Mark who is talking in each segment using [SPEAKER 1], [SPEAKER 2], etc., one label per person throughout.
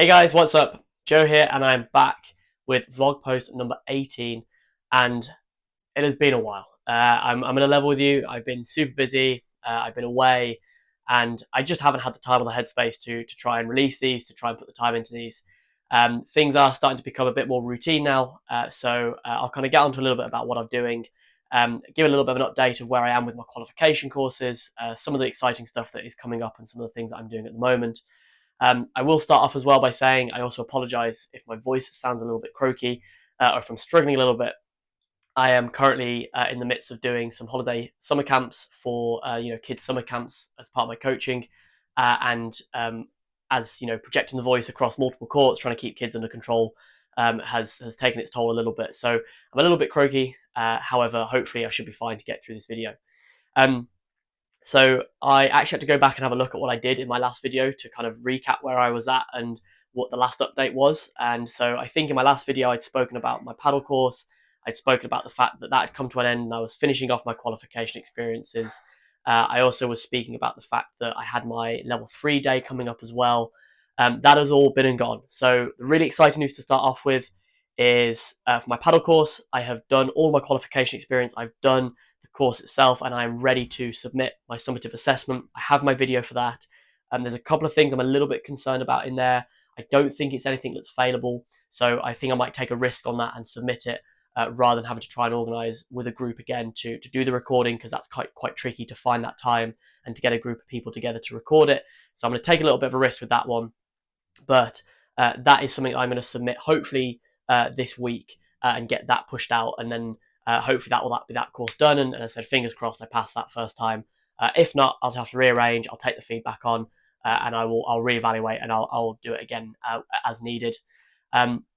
[SPEAKER 1] Hey guys, what's up? Joe here, and I'm back with vlog post number 18, and it has been a while. I'm in a level with you. I've been super busy. I've been away, and I just haven't had the time or the headspace to try and release these, to try and put the time into these. Things are starting to become a bit more routine now, so I'll kind of get onto a little bit about what I'm doing, give a little bit of an update of where I am with my qualification courses, some of the exciting stuff that is coming up, and some of the things that I'm doing at the moment. I will start off as well by saying I also apologise if my voice sounds a little bit croaky or if I'm struggling a little bit. I am currently in the midst of doing some holiday summer camps for kids summer camps as part of my coaching, and as projecting the voice across multiple courts, trying to keep kids under control has taken its toll a little bit. So I'm a little bit croaky. However, hopefully I should be fine to get through this video. Um, so I actually had to go back and have a look at what I did in my last video to kind of recap where I was at and what the last update was. And so I think in my last video I'd spoken about my paddle course. I'd spoken about the fact that that had come to an end and I was finishing off my qualification experiences. I also was speaking about the fact that I had my level 3 day coming up as well. That has all been and gone. So the really exciting news to start off with is for my paddle course, I have done all my qualification experience. I've done the course itself, and I'm ready to submit my summative assessment. I have my video for that. There's a couple of things I'm a little bit concerned about in there. I don't think it's anything that's failable, so I think I might take a risk on that and submit it rather than having to try and organise with a group again to do the recording, because that's quite tricky to find that time and to get a group of people together to record it. So I'm going to take a little bit of a risk with that one, but that is something I'm going to submit hopefully this week and get that pushed out, and then hopefully that will be that course done. And I said, fingers crossed, I passed that first time. If not, I'll have to rearrange. I'll take the feedback on, and I'll reevaluate and I'll do it again as needed.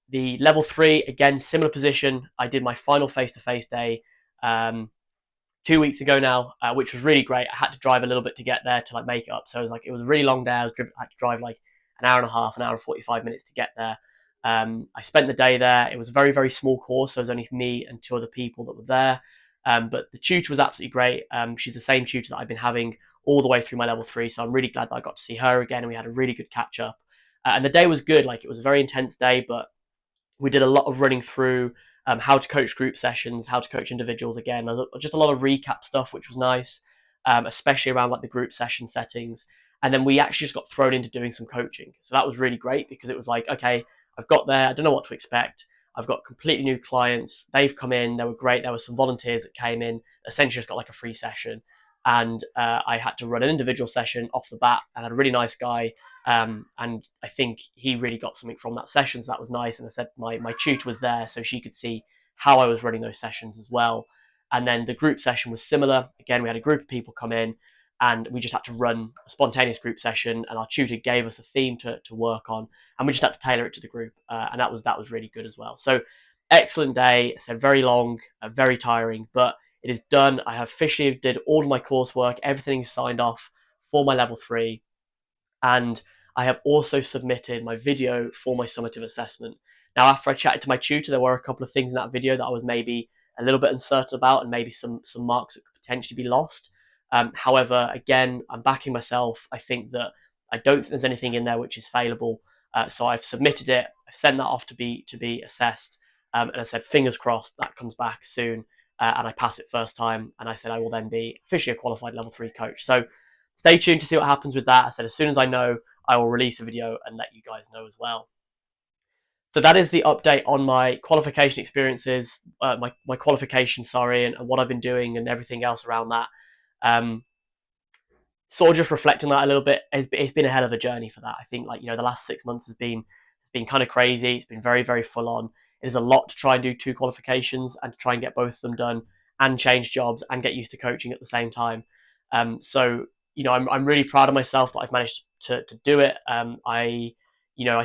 [SPEAKER 1] The level 3, again, similar position. I did my final face-to-face day 2 weeks ago now, which was really great. I had to drive a little bit to get there to make it up. So it was a really long day. I had to drive like an hour and a half, an hour and 45 minutes to get there. I spent the day there. It was a very, very small course. So there was only me and two other people that were there. But the tutor was absolutely great. She's the same tutor that I've been having all the way through my level 3. So I'm really glad that I got to see her again, and we had a really good catch up. And the day was good. It was a very intense day, but we did a lot of running through how to coach group sessions, how to coach individuals again. There's just a lot of recap stuff, which was nice, especially around the group session settings. And then we actually just got thrown into doing some coaching. So that was really great, because it was like, okay, I've got there, I don't know what to expect. I've got completely new clients. They've come in, they were great. There were some volunteers that came in, essentially just got a free session. And I had to run an individual session off the bat. I had a really nice guy, and I think he really got something from that session, so that was nice. And I said my tutor was there, so she could see how I was running those sessions as well. And then the group session was similar. Again, we had a group of people come in, and we just had to run a spontaneous group session, and our tutor gave us a theme to work on, and we just had to tailor it to the group, and that was really good as well. So excellent day. I said very long, very tiring, but it is done. I have officially did all of my coursework. Everything is signed off for my level 3, and I have also submitted my video for my summative assessment. Now, after I chatted to my tutor, there were a couple of things in that video that I was maybe a little bit uncertain about, and maybe some marks that could potentially be lost. However, again, I'm backing myself. I think that I don't think there's anything in there which is failable. So I've submitted it. I've sent that off to be assessed, and I said, fingers crossed, that comes back soon, and I pass it first time. And I said I will then be officially a qualified level 3 coach. So stay tuned to see what happens with that. I said as soon as I know, I will release a video and let you guys know as well. So that is the update on my qualification experiences, my qualification, sorry, and what I've been doing and everything else around that. Um, Sort of just reflecting on that a little bit. It's been a hell of a journey for that. I think the last 6 months has been kind of crazy. It's been very, very full on. It is a lot to try and do 2 qualifications and to try and get both of them done and change jobs and get used to coaching at the same time. So I'm really proud of myself that I've managed to do it. I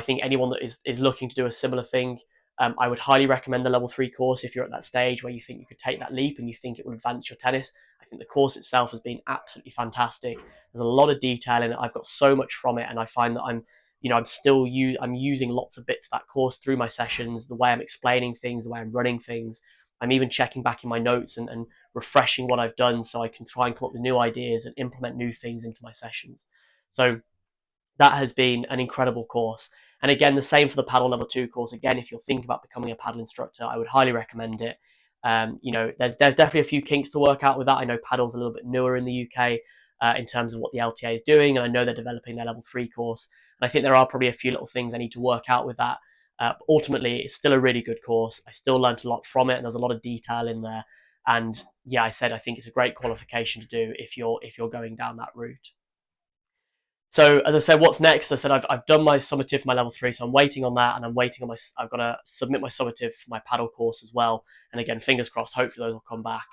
[SPEAKER 1] think anyone that is looking to do a similar thing, I would highly recommend the level 3 course if you're at that stage where you think you could take that leap and you think it will advance your tennis. I think the course itself has been absolutely fantastic. There's a lot of detail in it. I've got so much from it, and I find that I'm using lots of bits of that course through my sessions, the way I'm explaining things, the way I'm running things. I'm even checking back in my notes and refreshing what I've done, so I can try and come up with new ideas and implement new things into my sessions. So that has been an incredible course. And again, the same for the Padel Level 2 course. Again, if you're thinking about becoming a paddle instructor, I would highly recommend it. There's definitely a few kinks to work out with that. I know paddle's a little bit newer in the UK in terms of what the LTA is doing, and I know they're developing their Level 3 course. And I think there are probably a few little things I need to work out with that. But ultimately, it's still a really good course. I still learned a lot from it, and there's a lot of detail in there. And yeah, I think it's a great qualification to do if you're going down that route. So as I said, what's next? I said I've done my summative for my level 3, so I'm waiting on that, and I'm waiting on I've got to submit my summative for my paddle course as well. And again, fingers crossed. Hopefully those will come back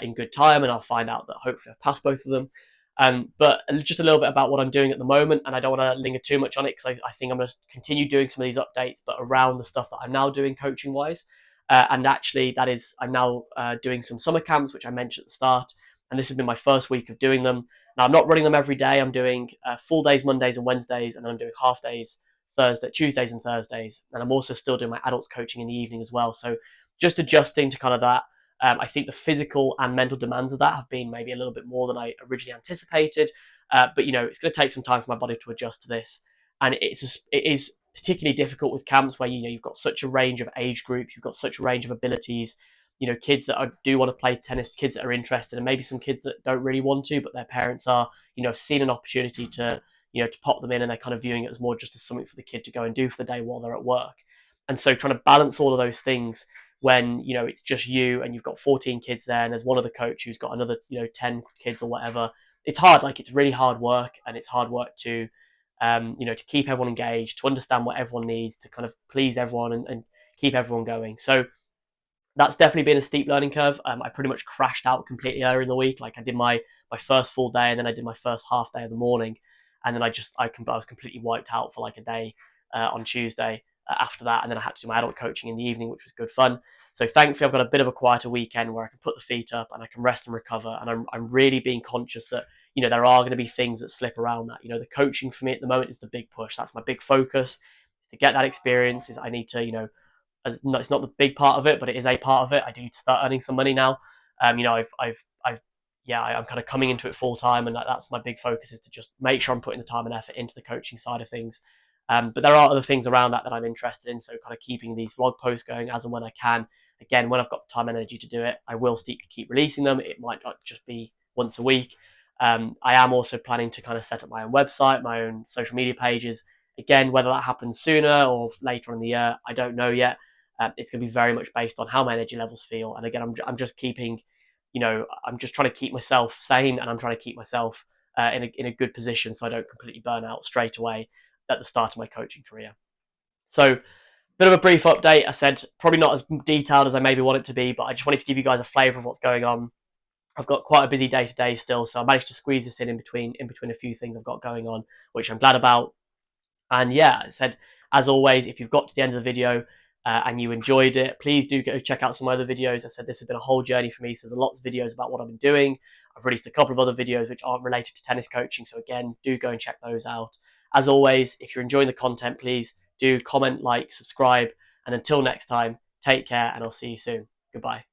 [SPEAKER 1] in good time, and I'll find out that hopefully I've passed both of them. But just a little bit about what I'm doing at the moment, and I don't want to linger too much on it because I think I'm going to continue doing some of these updates, but around the stuff that I'm now doing coaching wise. And actually, that is, I'm now doing some summer camps, which I mentioned at the start, and this has been my first week of doing them. Now I'm not running them every day. I'm doing full days Mondays and Wednesdays, and then I'm doing half days Tuesdays and Thursdays, and I'm also still doing my adults coaching in the evening as well. So just adjusting to kind of that. I think the physical and mental demands of that have been maybe a little bit more than I originally anticipated. But it's going to take some time for my body to adjust to this, and it is particularly difficult with camps where you've got such a range of age groups, you've got such a range of abilities. Kids that do want to play tennis, kids that are interested, and maybe some kids that don't really want to, but their parents are, have seen an opportunity to, to pop them in, and they're kind of viewing it as more just as something for the kid to go and do for the day while they're at work. And so trying to balance all of those things when, it's just you and you've got 14 kids there, and there's one other coach who's got another, 10 kids or whatever. It's hard, like it's really hard work, and it's hard work to keep everyone engaged, to understand what everyone needs, to kind of please everyone and keep everyone going. So that's definitely been a steep learning curve. I pretty much crashed out completely earlier in the week. Like I did my first full day, and then I did my first half day of the morning, and then I was completely wiped out for like a day on Tuesday after that, and then I had to do my adult coaching in the evening, which was good fun. So thankfully, I've got a bit of a quieter weekend where I can put the feet up and I can rest and recover, and I'm really being conscious that there are going to be things that slip around that. The coaching for me at the moment is the big push. That's my big focus. To get that experience is I need to it's not the big part of it, but it is a part of it. I do need to start earning some money now. I'm kind of coming into it full time, and that's my big focus, is to just make sure I'm putting the time and effort into the coaching side of things. But there are other things around that I'm interested in, so kind of keeping these vlog posts going as and when I can. Again, when I've got the time and energy to do it, I will keep releasing them. It might not just be once a week. I am also planning to kind of set up my own website, my own social media pages. Again, whether that happens sooner or later in the year, I don't know yet. It's going to be very much based on how my energy levels feel. And again, I'm just keeping, I'm just trying to keep myself sane, and I'm trying to keep myself in a good position so I don't completely burn out straight away at the start of my coaching career. So, bit of a brief update. I said probably not as detailed as I maybe want it to be, but I just wanted to give you guys a flavour of what's going on. I've got quite a busy day to day still, so I managed to squeeze this in between a few things I've got going on, which I'm glad about. And yeah, I said, as always, if you've got to the end of the video and you enjoyed it, please do go check out some other videos. I said this has been a whole journey for me, so there's lots of videos about what I've been doing. I've released a couple of other videos which aren't related to tennis coaching, so again, do go and check those out. As always, if you're enjoying the content, please do comment, like, subscribe, and until next time, take care, and I'll see you soon. Goodbye.